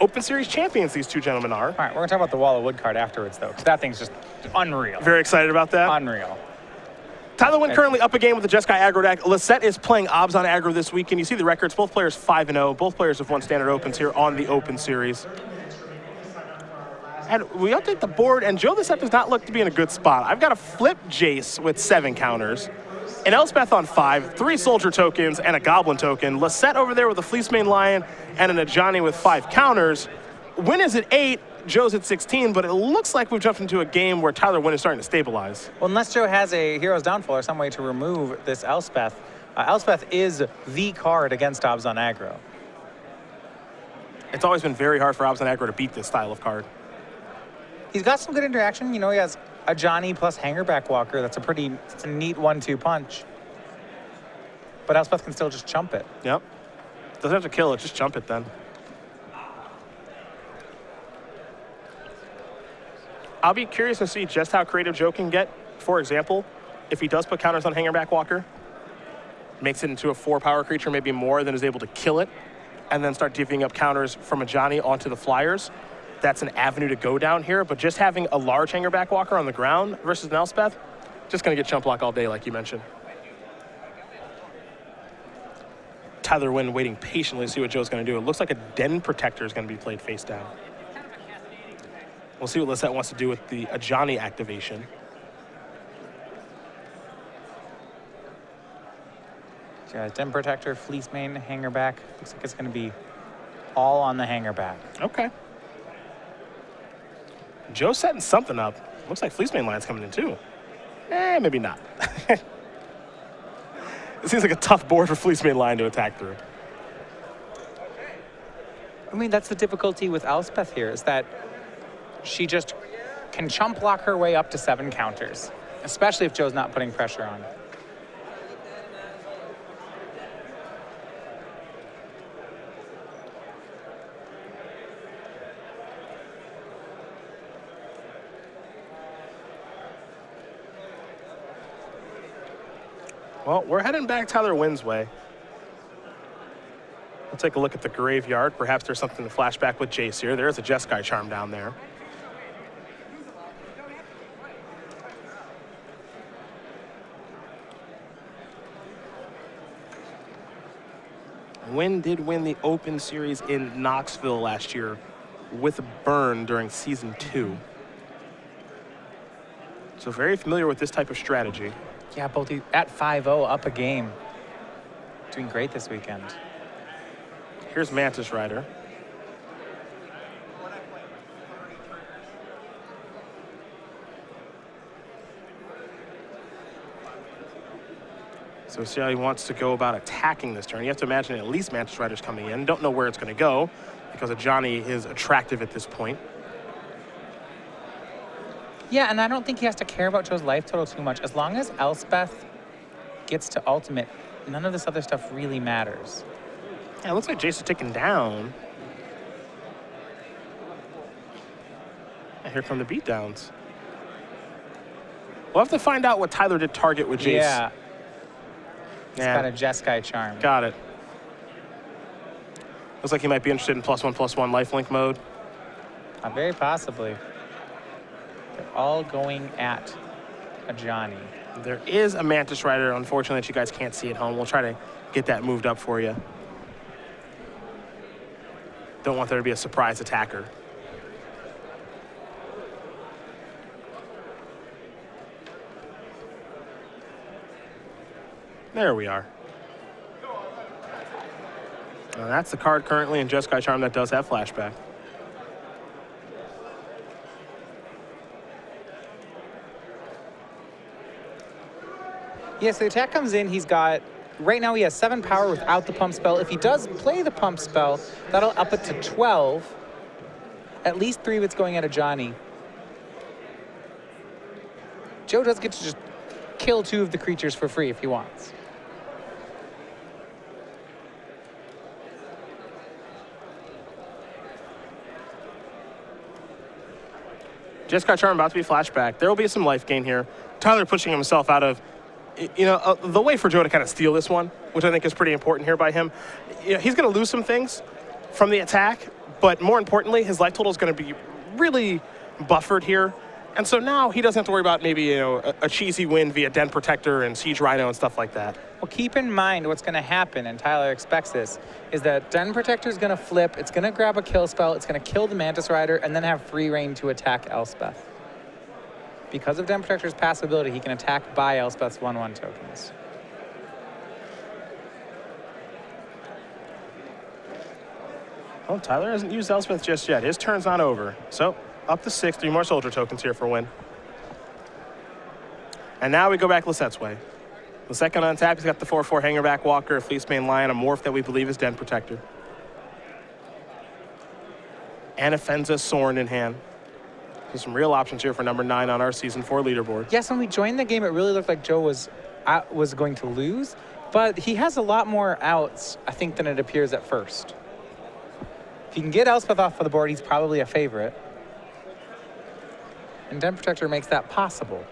Open Series champions, these two gentlemen are. All right, we're going to talk about the Wall of Wood card afterwards, though, because that thing's just unreal. Very excited about that. Unreal. Tyler Winn currently up a game with the Jeskai aggro deck. Lossett is playing Obs on aggro this week, and you see the records. Both players 5-0. Both players have won standard opens here on the Open Series. And we update the board, and Joe Lossett does not look to be in a good spot. I've got a flip Jace with 7 counters, an Elspeth on 5, 3 Soldier tokens, and a Goblin token. Lossett over there with a Fleecemane Lion and an Ajani with 5 counters. Winn is at 8. Joe's at 16, but it looks like we've jumped into a game where Tyler Winn is starting to stabilize. Well, unless Joe has a Hero's Downfall or some way to remove this Elspeth, Elspeth is the card against Obs on aggro. It's always been very hard for Obs on aggro to beat this style of card. He's got some good interaction. You know, he has Ajani plus Hangerback Walker. That's a neat 1-2 punch. But Elspeth can still just chump it. Yep. Doesn't have to kill it, just chump it then. I'll be curious to see just how creative Joe can get. For example, if he does put counters on Hangerback Walker, makes it into a 4-power creature, maybe more, than is able to kill it, and then start divvying up counters from Ajani onto the Flyers. That's an avenue to go down here, but just having a large Hangerback Walker on the ground versus an Elspeth, just going to get chump block all day, like you mentioned. Tyler Winn waiting patiently to see what Joe's going to do. It looks like a Den Protector is going to be played face down. We'll see what Lossett wants to do with the Ajani activation. Yeah, Den Protector, Fleecemane, Hangerback. Looks like it's going to be all on the Hangerback. Okay. Joe's setting something up. Looks like Fleecemane Lion's coming in too. Maybe not. It seems like a tough board for Fleecemane Lion to attack through. I mean, that's the difficulty with Elspeth here, is that she just can chump block her way up to 7 counters, especially if Joe's not putting pressure on. Well, we're heading back Tyler Winn's way. We'll take a look at the graveyard. Perhaps there's something to flashback with Jace here. There's a Jeskai Charm down there. Winn did win the Open Series in Knoxville last year with a burn during Season 2. So very familiar with this type of strategy. Yeah, both at 5-0, up a game. Doing great this weekend. Here's Mantis Rider. So see how he wants to go about attacking this turn. You have to imagine at least Mantis Rider's coming in. Don't know where it's going to go because Ajani is attractive at this point. Yeah, and I don't think he has to care about Joe's life total too much. As long as Elspeth gets to ultimate, none of this other stuff really matters. Yeah, it looks like Jace is taken down. And here come the beatdowns. We'll have to find out what Tyler did target with Jace. Yeah. He's got a Jeskai Charm. Got it. Looks like he might be interested in +1/+1 lifelink mode. Very possibly. They're all going at Ajani. There is a Mantis Rider, unfortunately, that you guys can't see at home. We'll try to get that moved up for you. Don't want there to be a surprise attacker. There we are. Now that's the card currently in Jeskai Charm that does have flashback. Yeah, so the attack comes in, he's got, right now he has 7 power without the pump spell. If he does play the pump spell, that'll up it to 12. At least 3 of it's going at Ajani. Joe does get to just kill 2 of the creatures for free if he wants. Jeskai Charm about to be flashback. There will be some life gain here. Tyler pushing himself out of, the way for Joe to kind of steal this one, which I think is pretty important here by him. He's going to lose some things. from the attack, but more importantly, his life total is going to be really buffered here. And so now he doesn't have to worry about maybe a cheesy win via Den Protector and Siege Rhino and stuff like that. Well, keep in mind what's going to happen, and Tyler expects this, is that Den Protector is going to flip, it's going to grab a kill spell, it's going to kill the Mantis Rider, and then have free reign to attack Elspeth. Because of Den Protector's passive ability, he can attack by Elspeth's 1/1 tokens. Well, Tyler hasn't used Elspeth just yet. His turn's not over. So up to 6, 3 more soldier tokens here for Winn. And now we go back Lossett's way. Lossett on untap, he's got the 4/4 Hangerback Walker, a Fleecemane Lion, a morph that we believe is Den Protector. And a Fenza Sorin in hand. There's some real options here for number 9 on our Season 4 leaderboard. Yes, when we joined the game, it really looked like Joe was going to lose, but he has a lot more outs, I think, than it appears at first. If you can get Elspeth off of the board, he's probably a favorite. And Den Protector makes that possible.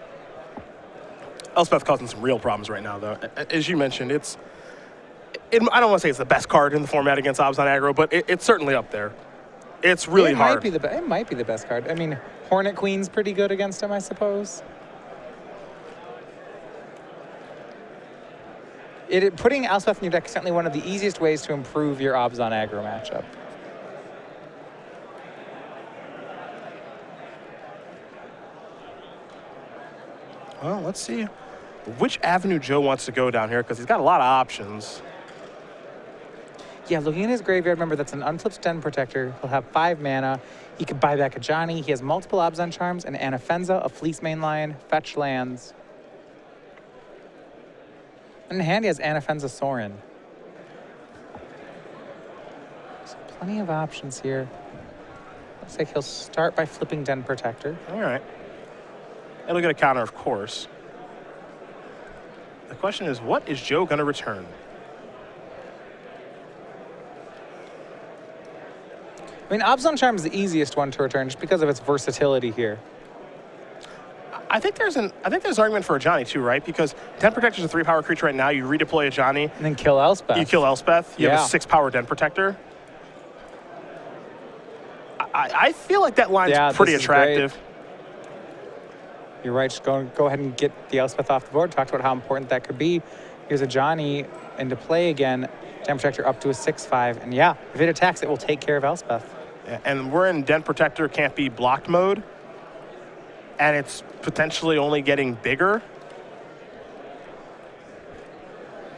Elspeth causing some real problems right now, though. As you mentioned, I don't want to say it's the best card in the format against Obs on aggro, but it's certainly up there. It's really hard. It might be the best card. I mean, Hornet Queen's pretty good against him, I suppose. Putting Elspeth in your deck is certainly one of the easiest ways to improve your Obs on aggro matchup. Well, let's see which avenue Joe wants to go down here, because he's got a lot of options. Yeah, looking at his graveyard, remember that's an unflipped Den Protector. He'll have 5 mana. He could buy back a Johnny. He has multiple Obs on Charms, an Anafenza, a Fleecemane Lion, fetch lands. And in hand, he has Anafenza Sorin. So plenty of options here. Looks like he'll start by flipping Den Protector. All right. It'll get a counter, of course. The question is, what is Joe going to return? I mean, Obs on Charm is the easiest one to return just because of its versatility here. I think there's an argument for a Johnny too, right? Because Den Protector is a 3-power creature right now. You redeploy a Johnny. And then kill Elspeth. You kill Elspeth. You have a 6-power Den Protector. I feel like that line's pretty attractive. Great. You're right, just go ahead and get the Elspeth off the board. Talked about how important that could be. Here's a Johnny into play again. Den Protector up to a 6/5. And yeah, if it attacks, it will take care of Elspeth. And we're in Den Protector can't be blocked mode. And it's potentially only getting bigger.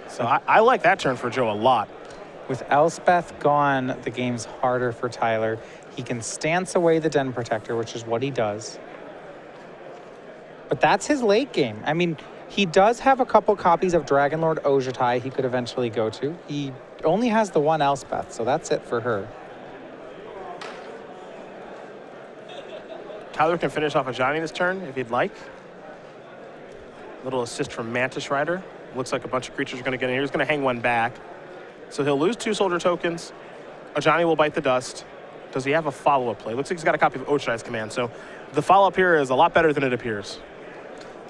So I like that turn for Joe a lot. With Elspeth gone, the game's harder for Tyler. He can stance away the Den Protector, which is what he does. But that's his late game. I mean, he does have a couple copies of Dragonlord Ojutai he could eventually go to. He only has the 1 Elspeth, so that's it for her. Tyler can finish off a Johnny this turn if he'd like. Little assist from Mantis Rider. Looks like a bunch of creatures are going to get in here. He's going to hang 1 back. So he'll lose 2 soldier tokens. A Johnny will bite the dust. Does he have a follow-up play? Looks like he's got a copy of Ochai's command. So the follow-up here is a lot better than it appears.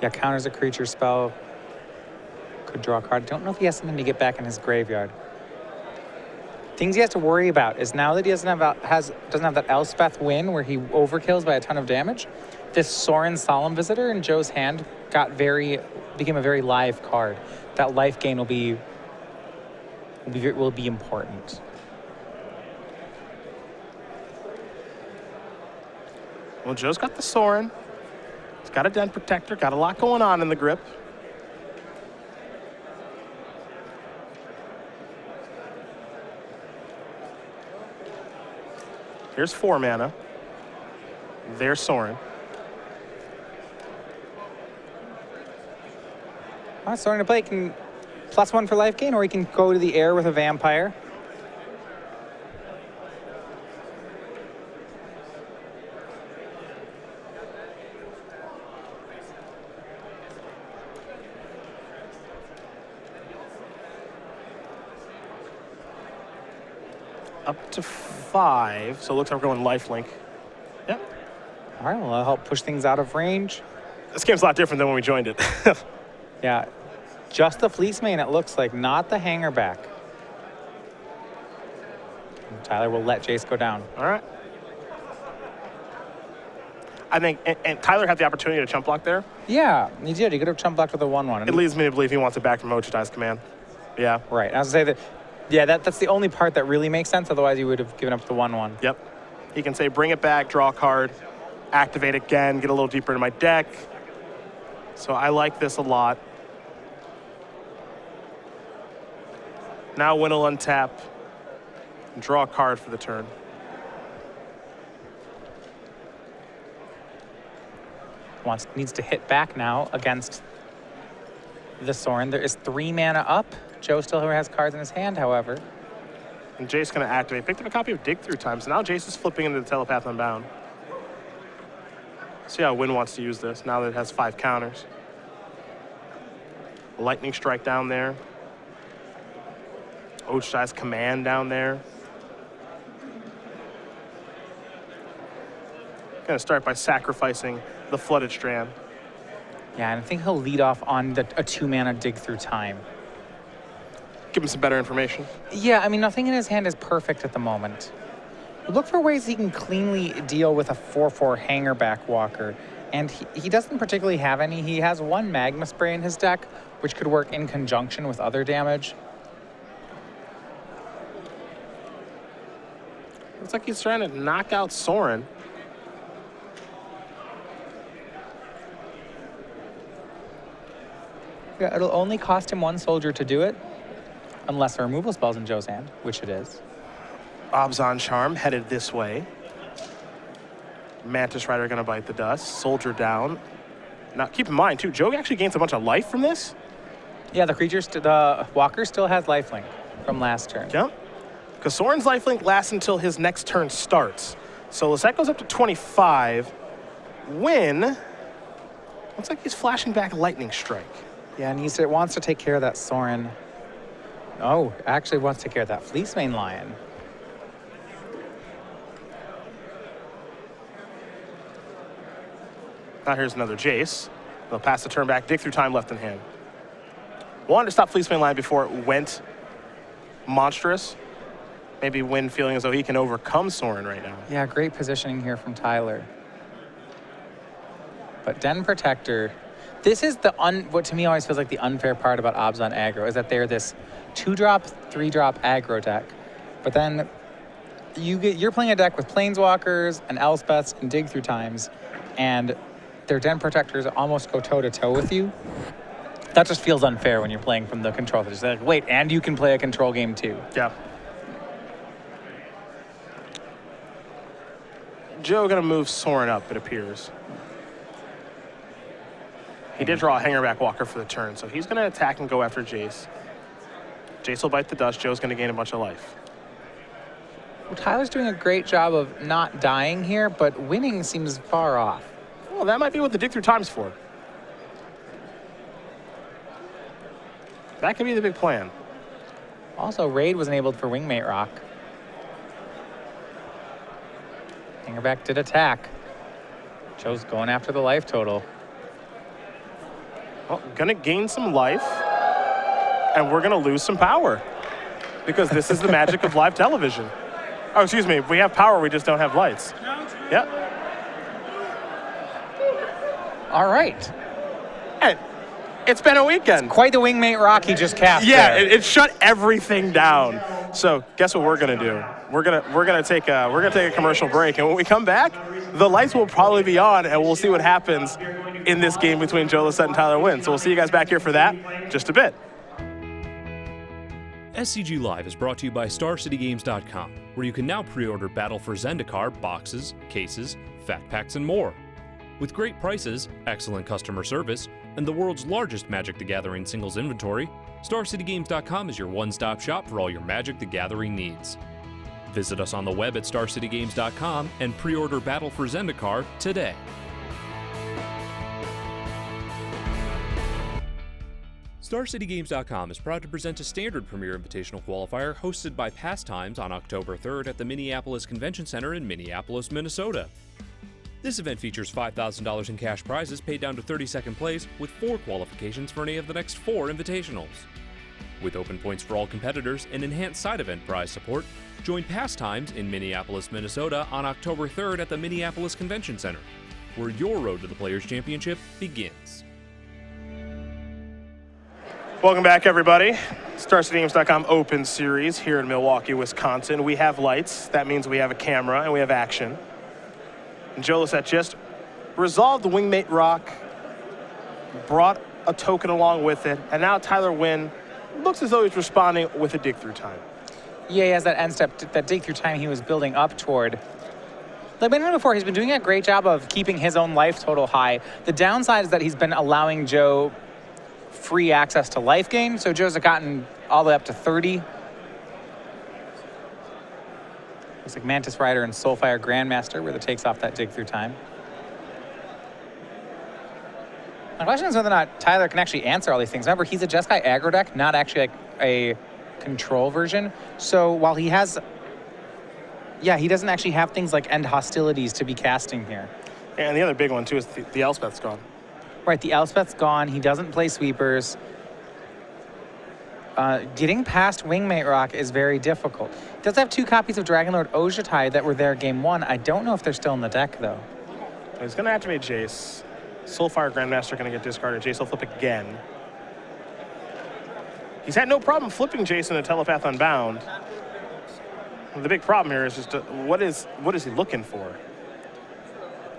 Yeah, counters a creature spell. Could draw a card. Don't know if he has something to get back in his graveyard. Things he has to worry about is now that he doesn't have that Elspeth win where he overkills by a ton of damage. This Sorin Solemn Visitor in Joe's hand became a very live card. That life gain will be important. Well, Joe's got the Sorin. He's got a Den Protector. Got a lot going on in the grip. Here's 4 mana. There's Sorin. Sorin to play can +1 for life gain, or he can go to the air with a Vampire. Up to 5, so it looks like we're going lifelink. Yep. All right, well, that'll help push things out of range. This game's a lot different than when we joined it. Yeah, just the Fleecemane, it looks like, not the Hangerback. Tyler will let Jace go down. All right. I think, and Tyler had the opportunity to chump block there. Yeah, he did. He could have chump blocked with a 1/1. It leads me to believe he wants it back from Ochitai's command. Yeah. Right. I was going to say that, yeah, that's the only part that really makes sense. Otherwise, you would have given up the 1/1. Yep. He can say, bring it back, draw a card, activate again, get a little deeper into my deck. So I like this a lot. Now Winn will untap and draw a card for the turn. Needs to hit back now against the Sorin. There is 3 mana up. Joe still has cards in his hand, however. And Jace going to activate. Picked up a copy of Dig Through Time, so now Jace is flipping into the Telepath Unbound. See how Winn wants to use this now that it has 5 counters. Lightning Strike down there. Ochitai's command down there. Going to start by sacrificing the Flooded Strand. Yeah, and I think he'll lead off on a 2 mana Dig Through Time. Give him some better information. Yeah, I mean, nothing in his hand is perfect at the moment. Look for ways he can cleanly deal with a 4/4 Hangerback Walker. And he doesn't particularly have any. He has 1 Magma Spray in his deck, which could work in conjunction with other damage. Looks like he's trying to knock out Sorin. Yeah, it'll only cost him 1 soldier to do it, unless a removal spell's in Joe's hand, which it is. Abzan Charm headed this way. Mantis Rider going to bite the dust. Soldier down. Now, keep in mind, too, Joe actually gains a bunch of life from this. Yeah, the Walker still has lifelink from last turn. Yep. Because Sorin's lifelink lasts until his next turn starts. So Lossett goes up to 25. Winn, looks like he's flashing back Lightning Strike. Yeah, and he wants to take care of that Sorin. Oh, actually wants to take care of that Fleecemane Lion. Now here's another Jace. They'll pass the turn back. Dig Through Time left in hand. Wanted to stop Fleecemane Lion before it went monstrous. Maybe Winn feeling as though he can overcome Sorin right now. Yeah, great positioning here from Tyler. But Den Protector, this is what to me always feels like the unfair part about Abzan aggro, is that they're this 2-drop, 3-drop aggro deck. But then you're playing a deck with Planeswalkers and Elspeths and Dig Through Times, and their Den Protectors almost go toe-to-toe with you. That just feels unfair when you're playing from the control. It's like, wait, and you can play a control game too. Yeah. Joe gonna move Sorin up, it appears. He did draw a Hangerback Walker for the turn, so he's gonna attack and go after Jace. Jace will bite the dust. Joe's gonna gain a bunch of life. Well, Tyler's doing a great job of not dying here, but winning seems far off. Well, that might be what the Dig Through Time's for. That could be the big plan. Also, Raid was enabled for Wingmate Rock. Hangerback did attack. Joe's going after the life total. Well, gonna gain some life, and we're gonna lose some power. Because this is the magic of live television. Oh, excuse me, we have power, we just don't have lights. Yep. All right. Hey, it's been a weekend. Quite the Wingmate Rock he just cast. Yeah, there. it shut everything down. So guess what we're gonna do? We're gonna take a commercial break, and when we come back, the lights will probably be on, and we'll see what happens in this game between Joe Lossett and Tyler Winn. So we'll see you guys back here for that just a bit. SCG Live is brought to you by StarCityGames.com, where you can now pre-order Battle for Zendikar boxes, cases, fat packs, and more. With great prices, excellent customer service, and the world's largest Magic the Gathering singles inventory, StarCityGames.com is your one-stop shop for all your Magic the Gathering needs. Visit us on the web at StarCityGames.com and pre-order Battle for Zendikar today. StarCityGames.com is proud to present a Standard Premier Invitational Qualifier hosted by Pastimes on October 3rd at the Minneapolis Convention Center in Minneapolis, Minnesota. This event features $5,000 in cash prizes paid down to 32nd place with 4 qualifications for any of the next 4 invitationals. With open points for all competitors and enhanced side event prize support, join Pastimes in Minneapolis, Minnesota on October 3rd at the Minneapolis Convention Center, where your road to the Players' Championship begins. Welcome back, everybody. StarCityGames.com Open Series here in Milwaukee, Wisconsin. We have lights. That means we have a camera and we have action. And Joe Lossett just resolved the Wingmate Rock, brought a token along with it, and now Tyler Winn looks as though he's responding with a dig through time. Yeah, he has that end step, that dig through time he was building up toward. Like I mentioned before, he's been doing a great job of keeping his own life total high. The downside is that he's been allowing Joe free access to life gain, so Joe's gotten all the way up to 30. Looks like Mantis Rider and Soulfire Grandmaster where the takes off that dig through time. My question is whether or not Tyler can actually answer all these things. Remember, he's a Jeskai aggro deck, not actually like a control version. So while he has, yeah, he doesn't actually have things like end hostilities to be casting here. And the other big one, too, is the Elspeth's gone. Right, the Elspeth's gone. He doesn't play sweepers. Getting past Wingmate Rock is very difficult. He does have 2 copies of Dragonlord Ojutide that were there game 1. I don't know if they're still in the deck, though. He's going to activate Jace. Soulfire Grandmaster going to get discarded. Jace will flip again. He's had no problem flipping Jace in a Telepath Unbound. The big problem here is just what is he looking for?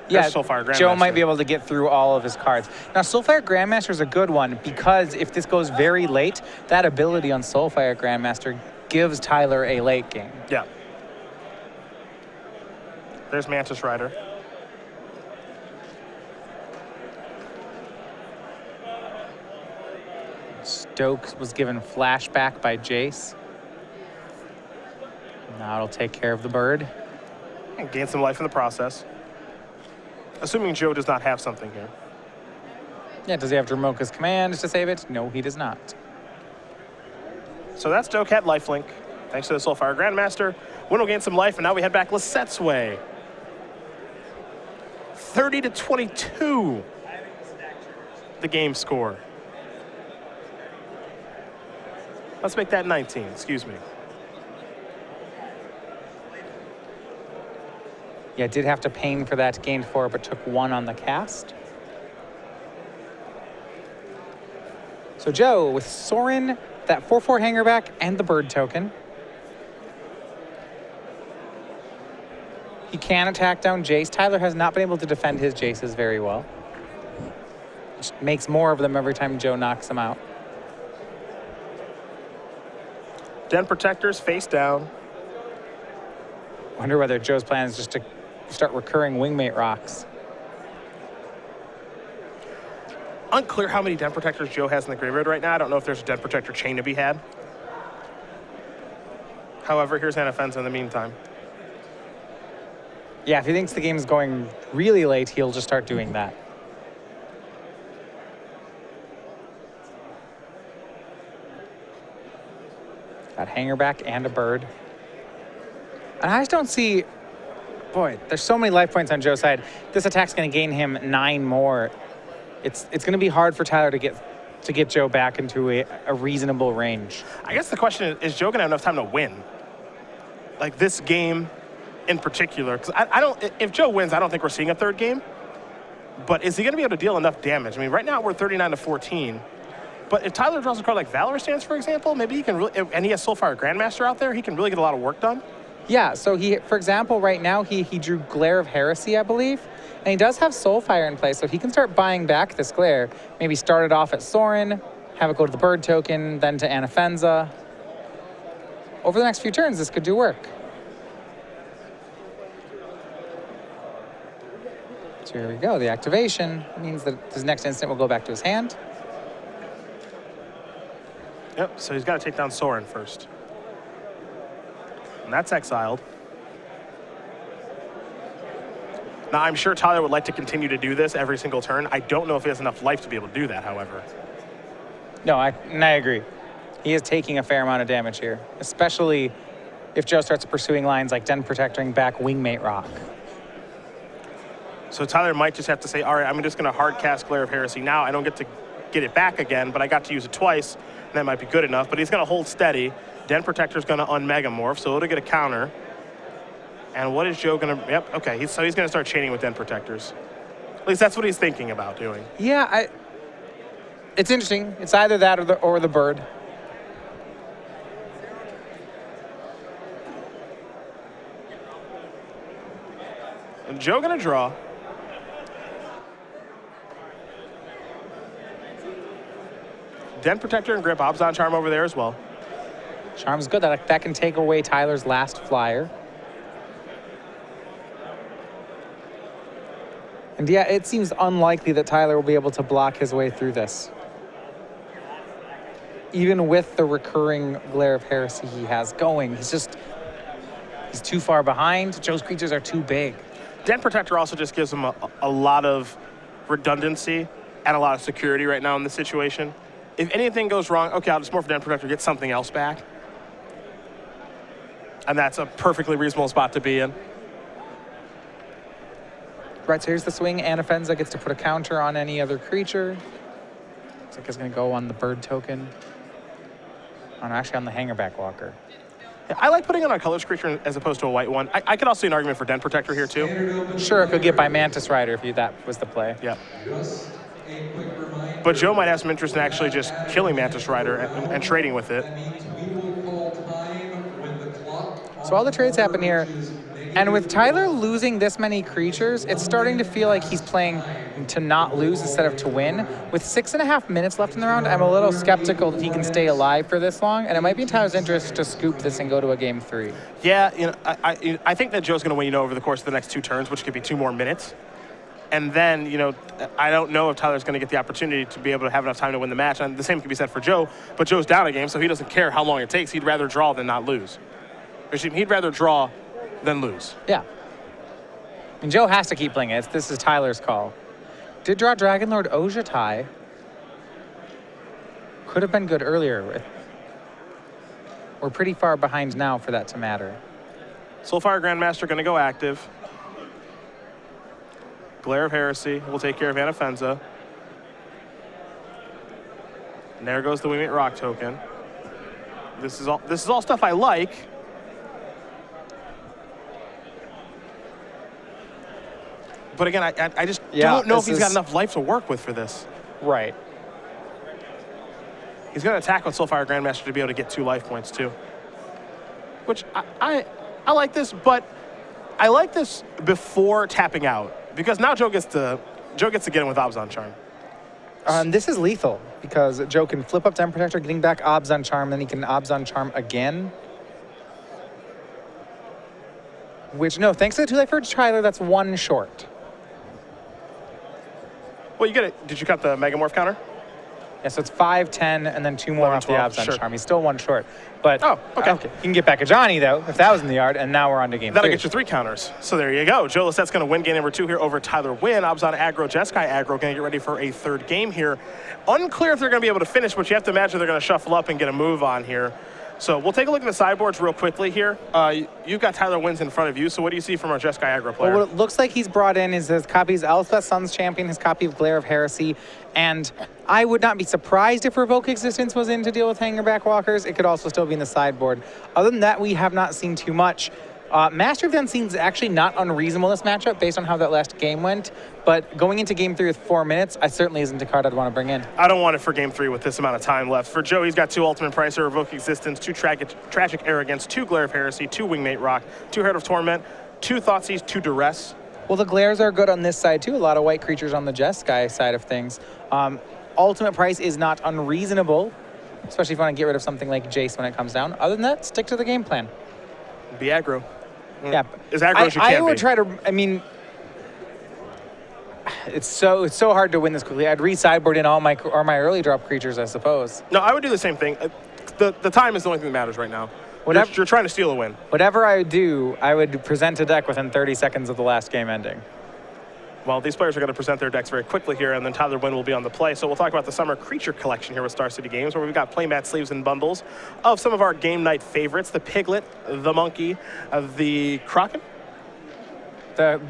Yeah, Soulfire Grandmaster. Joe might be able to get through all of his cards. Now, Soulfire Grandmaster is a good one because if this goes very late, that ability on Soulfire Grandmaster gives Tyler a late game. Yeah. There's Mantis Rider. Stokes was given flashback by Jace. Now it'll take care of the bird. And gain some life in the process. Assuming Joe does not have something here. Yeah, does he have Dramoka's command to save it? No, he does not. So that's Dokat lifelink. Thanks to the Soulfire Grandmaster. Winn will gain some life, and now we head back Lossett's way. 30-22. The game score. Let's make that 19, excuse me. Yeah, did have to pain for that gain 4, but took 1 on the cast. So Joe with Sorin, that 4/4 hangerback, and the bird token. He can attack down Jace. Tyler has not been able to defend his Jaces very well. Just makes more of them every time Joe knocks them out. Den Protectors face down. Wonder whether Joe's plan is just to start recurring Wingmate Rocks. Unclear how many Den Protectors Joe has in the graveyard right now. I don't know if there's a Den Protector chain to be had. However, here's Anafenza in the meantime. Yeah, if he thinks the game is going really late, he'll just start doing that. Got hangerback and a bird. And I just don't see, boy, there's so many life points on Joe's side. This attack's gonna gain him 9 more. It's gonna be hard for Tyler to get Joe back into a reasonable range. I guess the question is Joe gonna have enough time to win? Like this game in particular, because I don't, if Joe wins, I don't think we're seeing a third game. But is he gonna be able to deal enough damage? I mean, right now we're 39-14. But if Tyler draws a card like Valor Stance, for example, maybe he can really, and he has Soulfire Grandmaster out there, he can really get a lot of work done. Yeah, so he, for example, right now he drew Glare of Heresy, I believe, and he does have Soulfire in play, so he can start buying back this Glare. Maybe start it off at Sorin, have it go to the bird token, then to Anafenza. Over the next few turns, this could do work. So here we go, the activation means that his next instant will go back to his hand. Yep, so he's got to take down Sorin first. And that's exiled. Now, I'm sure Tyler would like to continue to do this every single turn. I don't know if he has enough life to be able to do that, however. No, I agree. He is taking a fair amount of damage here, especially if Joe starts pursuing lines like Den Protecting back Wingmate Rock. So Tyler might just have to say, all right, I'm just going to hard cast Glare of Heresy now. I don't get to get it back again, but I got to use it twice. That might be good enough, but he's going to hold steady. Den Protector's going to unmegamorph, so it'll get a counter. And what is Joe going to... Yep, okay, so he's going to start chaining with Den Protectors. At least that's what he's thinking about doing. Yeah, it's interesting. It's either that or the bird. And Joe going to draw. Den Protector and Grip, Obzon Charm over there as well. Charm's good. That can take away Tyler's last flyer. And yeah, it seems unlikely that Tyler will be able to block his way through this. Even with the recurring Glare of Heresy he has going, he's too far behind. Joe's creatures are too big. Den Protector also just gives him a lot of redundancy and a lot of security right now in this situation. If anything goes wrong, okay, I'll just morph Den Protector, get something else back. And that's a perfectly reasonable spot to be in. Right, so here's the swing. Anafenza gets to put a counter on any other creature. Looks like it's going to go on the bird token. Oh, no, actually on the Hangerback Walker. Yeah, I like putting it on a colorless creature as opposed to a white one. I could also see an argument for Den Protector here, too. Sure, it could get by Mantis Rider if that was the play. Yeah. But Joe might have some interest in actually just killing Mantis Rider and trading with it. So all the trades happen here. And with Tyler losing this many creatures, it's starting to feel like he's playing to not lose instead of to win. With 6.5 minutes left in the round, I'm a little skeptical that he can stay alive for this long, and it might be in Tyler's interest to scoop this and go to a game 3. Yeah, I think that Joe's going to win, over the course of the next 2 turns, which could be 2 more minutes. And then, I don't know if Tyler's going to get the opportunity to be able to have enough time to win the match. And the same can be said for Joe, but Joe's down a game, so he doesn't care how long it takes. He'd rather draw than not lose. He'd rather draw than lose. Yeah. And Joe has to keep playing it. This is Tyler's call. Did draw Dragon Lord Ojatai. Could have been good earlier. We're pretty far behind now for that to matter. Soulfire Grandmaster going to go active. Glare of Heresy will take care of Anafenza. And there goes the Wingmate Rock token. This is all stuff I like. But again, I just don't know if he's got enough life to work with for this. Right. He's going to attack with Soulfire Grandmaster to be able to get 2 life points too. Which I like this, but I like this before tapping out because now Joe gets to get in with Obzon Charm. This is lethal because Joe can flip up Den Protector, getting back Obzon Charm, then he can Obzon Charm again. Which, no, thanks to the 2-life for Tyler, that's 1 short. Well, you get it. Did you cut the Megamorph counter? Yeah, so it's 5, 10, and then 2 more 11, off the 12, Obzon sure. Charm. He's still 1 short. But okay. He can get back a Johnny, though, if that was in the yard, and now we're on to game 3. That'll get you 3 counters. So there you go. Joe Lossett's going to win game number 2 here over Tyler Winn. Obzon aggro, Jeskai aggro, going to get ready for a 3rd game here. Unclear if they're going to be able to finish, but you have to imagine they're going to shuffle up and get a move on here. So we'll take a look at the sideboards real quickly here. You've got Tyler Winn's in front of you, so what do you see from our Jeskai aggro player? Well, what it looks like he's brought in is his copy of Elspeth Sun's Champion, his copy of Glare of Heresy, and I would not be surprised if Revoke Existence was in to deal with Hangerback Walkers. It could also still be in the sideboard. Other than that, we have not seen too much. Master of the Unseen is actually not unreasonable this matchup based on how that last game went, but going into game 3 with 4 minutes, I certainly isn't a card I'd want to bring in. I don't want it for game 3 with this amount of time left. For Joe, he's got 2 Ultimate Pricer, Revoke Existence, 2 Tragic Arrogance, 2 Glare of Heresy, 2 Wingmate Rock, 2 Heart of Torment, 2 Thoughtseize, 2 Duress. Well, the Glares are good on this side too. A lot of white creatures on the Jeskai side of things. Ultimate Price is not unreasonable, especially if you want to get rid of something like Jace when it comes down. Other than that, stick to the game plan. Be aggro. Yeah, as aggro as you can I would be. try to. I mean, it's so hard to win this quickly. I'd re-sideboard in all my early drop creatures, I suppose. No, I would do the same thing. The time is the only thing that matters right now. You're trying to steal a win. Whatever I do, I would present a deck within 30 seconds of the last game ending. Well, these players are going to present their decks very quickly here, and then Tyler Winn will be on the play. So we'll talk about the summer creature collection here with Star City Games, where we've got playmat sleeves and bundles of some of our game night favorites: the Piglet, the Monkey, the Kraken. The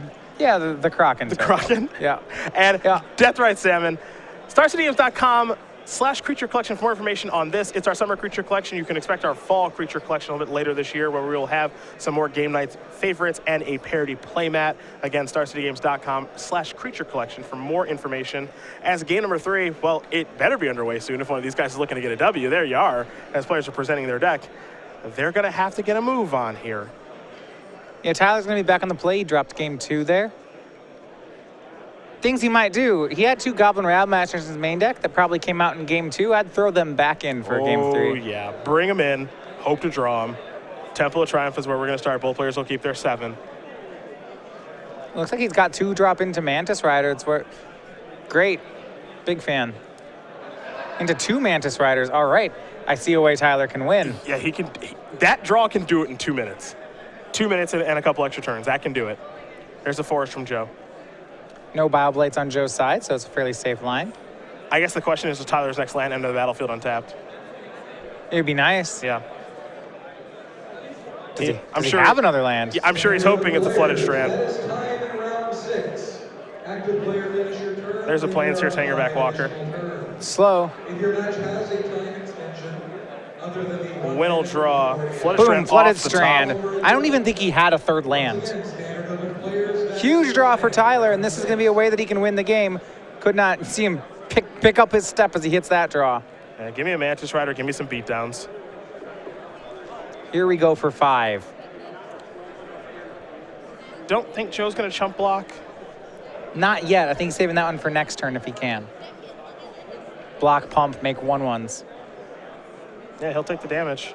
Kraken. The Kraken. Yeah. And Deathrite Salmon. StarCityGames.com SCGMKE/creature collection for more information on this. It's our summer creature collection. You can expect our fall creature collection a little bit later this year, where we will have some more game nights favorites and a parody playmat. Again, StarCityGames.com/creature collection for more information. As game number 3, well, it better be underway soon if one of these guys is looking to get a W. There you are, as players are presenting their deck. They're going to have to get a move on here. Yeah, Tyler's going to be back on the play. He dropped game 2 there. Things he might do. He had 2 Goblin Rabmasters in his main deck that probably came out in game 2. I'd throw them back in for game 3. Oh, yeah. Bring them in. Hope to draw them. Temple of Triumph is where we're going to start. Both players will keep their 7. Looks like he's got 2 drop into Mantis Rider. It's where... Great. Big fan. Into 2 Mantis Riders. All right. I see a way Tyler can win. Yeah, he can. That draw can do it in 2 minutes. 2 minutes and a couple extra turns. That can do it. There's a forest from Joe. No Bioblights on Joe's side, so it's a fairly safe line. I guess the question is Tyler's next land enter the battlefield untapped? It would be nice. Yeah. Does he I'm sure have another land? Yeah, I'm sure he's hoping it's a flooded strand. There's a Planesseer's Hangerback Walker. Slow. Winn will draw. Flooded Boom, strand. flooded Off the strand. top. I don't even think he had a 3rd land. Huge draw for Tyler, and this is going to be a way that he can win the game. Could not see him pick up his step as he hits that draw. Yeah, give me a Mantis Rider. Give me some beatdowns. Here we go for 5. Don't think Joe's going to chump block. Not yet. I think he's saving that one for next turn if he can. Block, pump, make 1/1s. Yeah, he'll take the damage.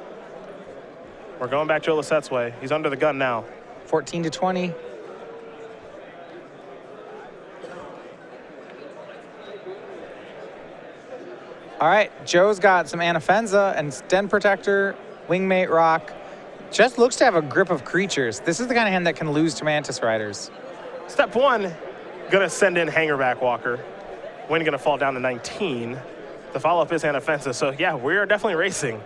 We're going back Joe Lossett's way. He's under the gun now. 14 to 20. All right, Joe's got some Anafenza and Den Protector, Wingmate Rock. Just looks to have a grip of creatures. This is the kind of hand that can lose to Mantis Riders. Step 1, gonna send in Hangerback Walker. Winn gonna fall down to 19. The follow-up is Anafenza, so yeah, we're definitely racing.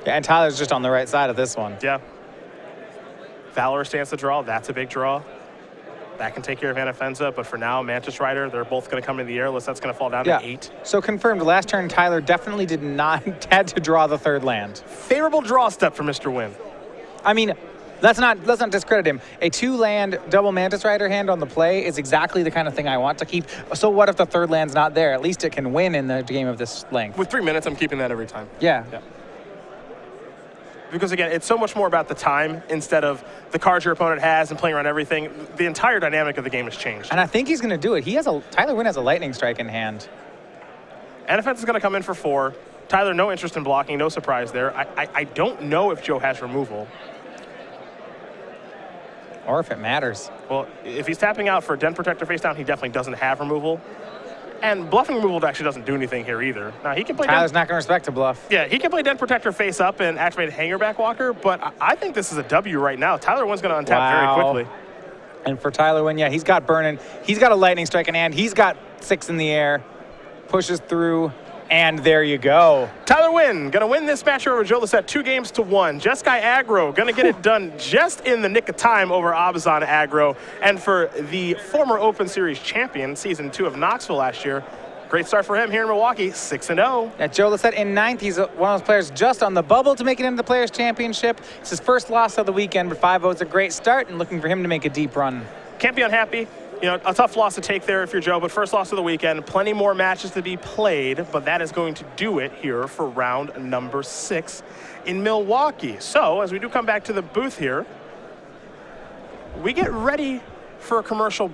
Yeah, and Tyler's just on the right side of this one. Yeah. Valor stands to draw, that's a big draw. That can take care of Anafenza, but for now, Mantis Rider, they're both gonna come into the air. That's gonna fall down to 8. So confirmed, last turn, Tyler definitely did not had to draw the 3rd land. Favorable draw step for Mr. Winn. I mean, let's not discredit him. A 2-land double Mantis Rider hand on the play is exactly the kind of thing I want to keep. So what if the 3rd land's not there? At least it can win in the game of this length. With 3 minutes, I'm keeping that every time. Yeah. Because again, it's so much more about the time instead of the cards your opponent has and playing around everything. The entire dynamic of the game has changed. And I think he's going to do it. Tyler Winn has a Lightning Strike in hand. Anafenza is going to come in for 4. Tyler, no interest in blocking, no surprise there. I don't know if Joe has removal. Or if it matters. Well, if he's tapping out for Den Protector face down, he definitely doesn't have removal. And bluffing removal actually doesn't do anything here either. Now, he can play Tyler's not going to respect a bluff. Yeah, he can play Den Protector face up and activate Hangerback Walker, but I think this is a W right now. Tyler Winn's going to untap very quickly. And for Tyler Winn, yeah, he's got burning. He's got a Lightning Strike in hand. He's got 6 in the air. Pushes through. And there you go. Tyler Winn gonna win this match over Joe Lossett 2-1. Jeskai Aggro gonna get it done just in the nick of time over Abzan Aggro. And for the former Open Series champion, Season 2 of Knoxville last year, great start for him here in Milwaukee, 6-0. Yeah, Joe Lossett in 9th. He's one of those players just on the bubble to make it into the Players' Championship. It's his first loss of the weekend, but 5-0 is a great start and looking for him to make a deep run. Can't be unhappy. You know, a tough loss to take there if you're Joe, but first loss of the weekend. Plenty more matches to be played, but that is going to do it here for round number 6 in Milwaukee. So, as we do come back to the booth here, we get ready for a commercial